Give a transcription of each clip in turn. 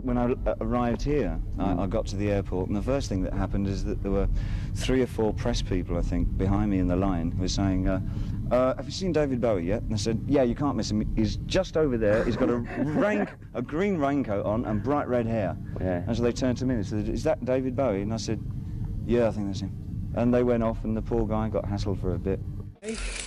when I arrived here, I got to the airport, and the first thing that happened is that there were 3 or 4 press people, I think, behind me in the line who were saying, have you seen David Bowie yet? And I said, yeah, you can't miss him. He's just over there. He's got a green raincoat on and bright red hair. Yeah. And so they turned to me and said, is that David Bowie? And I said, yeah, I think that's him. And they went off, and the poor guy got hassled for a bit.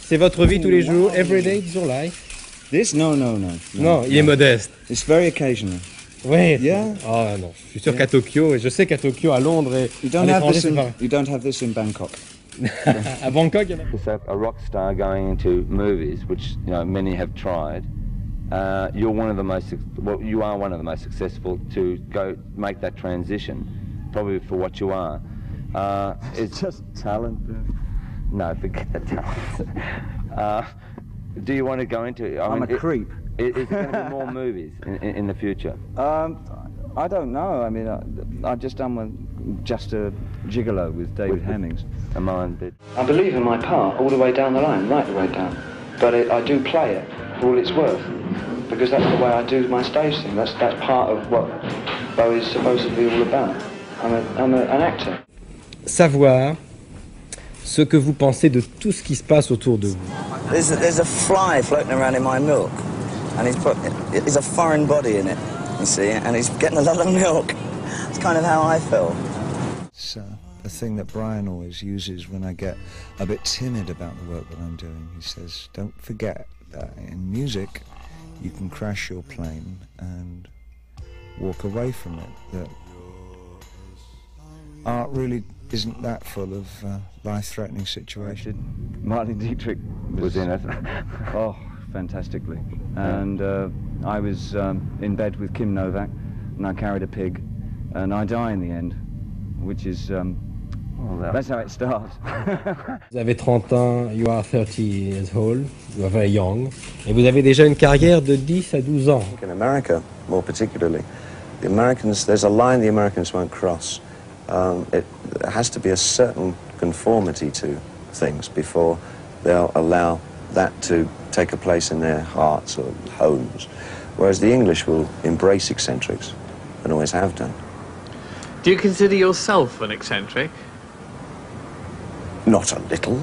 C'est votre vie tous les jours, every day, it's your life? This? No, il est modeste. It's very occasional. Oui. Yeah. Oh non, je suis sûr qu'à Tokyo, et je sais qu'à Tokyo, à Londres et you à l'étranger, c'est pas... You don't have this in Bangkok. À Bangkok, il y en a... So a rock star going into movies, which many have tried, you are one of the most successful to go make that transition, probably for what you are. It's just talent. No, forget the talent. Do you want to go into? I'm a creep. Is there going to be more movies in the future? I don't know. I mean, I've just done Just a Gigolo with David Hemmings. I believe in my part all the way down the line, right the way down. But I do play it for all it's worth, because that's the way I do my stage thing. That's part of what Bowie's supposed to be all about. I'm an actor. Savoir ce que vous pensez de tout ce qui se passe autour de vous. There's a fly floating around in my milk, and there's a foreign body in it, you see, and he's getting a lot of milk. It's kind of how I feel. It's a thing that Brian always uses when I get a bit timid about the work that I'm doing. He says, don't forget that in music you can crash your plane and walk away from it, that art really isn't that full of life-threatening situations. Marlene Dietrich was in it. Oh, fantastically. And I was in bed with Kim Novak, and I carried a pig, and I die in the end, which is, that's how it starts. Vous avez 30 ans, you are 30 years old, you are very young, et vous avez déjà une carrière de 10 à 12 ans. In America, more particularly, the Americans, there's a line the Americans won't cross. It has to be a certain conformity to things before they'll allow that to take a place in their hearts or homes, whereas the English will embrace eccentrics and always have done. Do you consider yourself an eccentric? Not a little.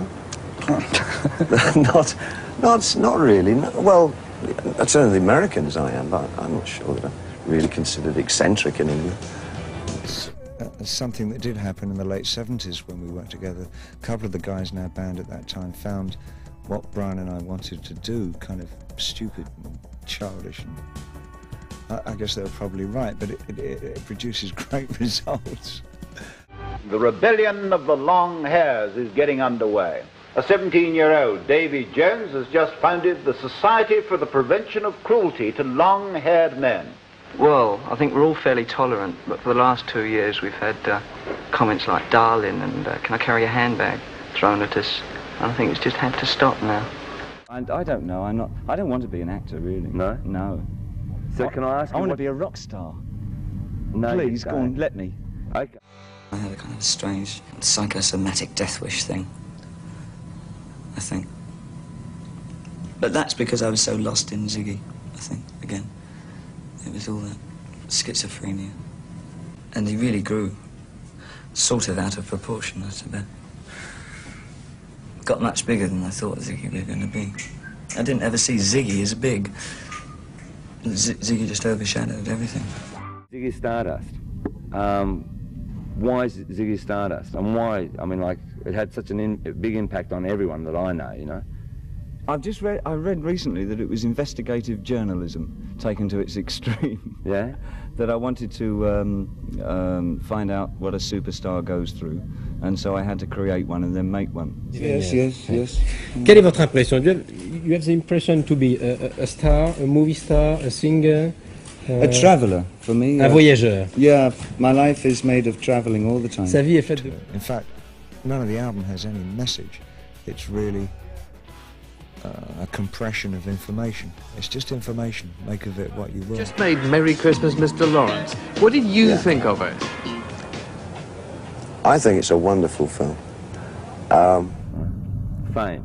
not really. Well, certainly the Americans I am, but I'm not sure that I'm really considered eccentric in England. Something that did happen in the late 70s when we worked together. A couple of the guys in our band at that time found what Brian and I wanted to do kind of stupid and childish, and I guess they were probably right, but it produces great results. The rebellion of the long hairs is getting underway. A 17-year-old, Davy Jones, has just founded the Society for the Prevention of Cruelty to Long-Haired Men. Well, I think we're all fairly tolerant, but for the last 2 years we've had comments like "darling" and "can I carry a handbag" thrown at us. And I think it's just had to stop now. I don't know. I don't want to be an actor, really. No? No. So can I ask you? I want to be a rock star. No, please, go on, let me. Okay. I had a kind of strange psychosomatic death wish thing, I think. But that's because I was so lost in Ziggy, I think, again. It was all that schizophrenia. And he really grew sort of out of proportion, I suppose. Got much bigger than I thought Ziggy was going to be. I didn't ever see Ziggy as big. Ziggy just overshadowed everything. Ziggy Stardust. Why is Ziggy Stardust? And why, I mean, like, it had such a big impact on everyone that I know, you know? I read recently that it was investigative journalism taken to its extreme. Yeah? That I wanted to find out what a superstar goes through, and so I had to create one and then make one. Yes. Quelle est votre impression? You have the impression to be a star, a movie star, a singer? A traveller, for me. Un voyageur. Yeah, my life is made of travelling all the time. Sa vie est faite de... In fact, none of the album has any message. It's really a compression of information. It's just information. Make of it what you will. Just made Merry Christmas, Mr. Lawrence. What did you think of it? I think it's a wonderful film. Fame.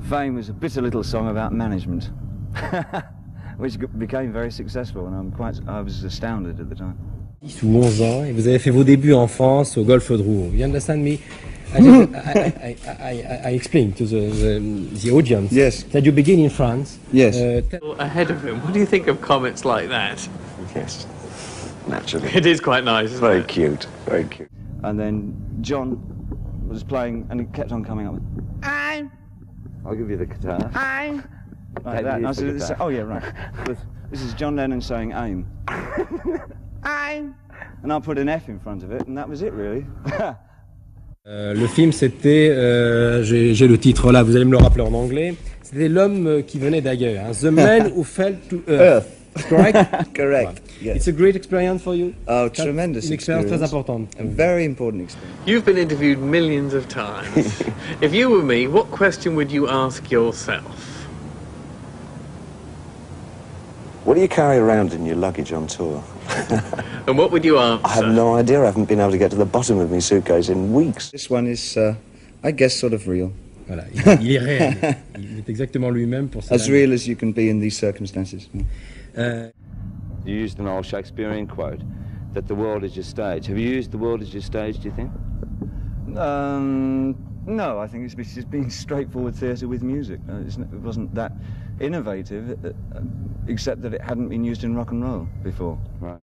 Fame was a bitter little song about management. which became very successful, and I was astounded at the time. 10 ou 11 ans, et vous avez fait vos débuts en France au golfe de Rouen. You understand me? I explained to the audience that you begin in France. Yes. Ahead of him. What do you think of comments like that? Yes, naturally. It is quite nice, isn't Very it? cute, very cute. And then John was playing, and it kept on coming up with, "I'm." I'll give you the guitar. Like that. And I said, oh yeah, right. This is John Lennon saying "aim." "Aim." And I put an F in front of it, and that was it, really. Le film, c'était, j'ai le titre là, vous allez me le rappeler en anglais, c'était L'homme qui venait d'ailleurs, hein? The Man Who Fell to Earth. Correct? Correct. Yes. It's a great experience for you? Oh, tremendous Une expérience très experience. importante. A very important experience. You've been interviewed millions of times. If you were me, what question would you ask yourself? What do you carry around in your luggage on tour? And what would you answer? I have no idea. I haven't been able to get to the bottom of my suitcase in weeks. This one is, I guess, sort of real. Voilà, il est réel. Il est exactement lui-même pour ça. As real as you can be in these circumstances. You used an old Shakespearean quote that the world is your stage. Have you used the world as your stage, do you think? No, I think it's just being straightforward theatre with music. It wasn't that innovative, except that it hadn't been used in rock and roll before. Right.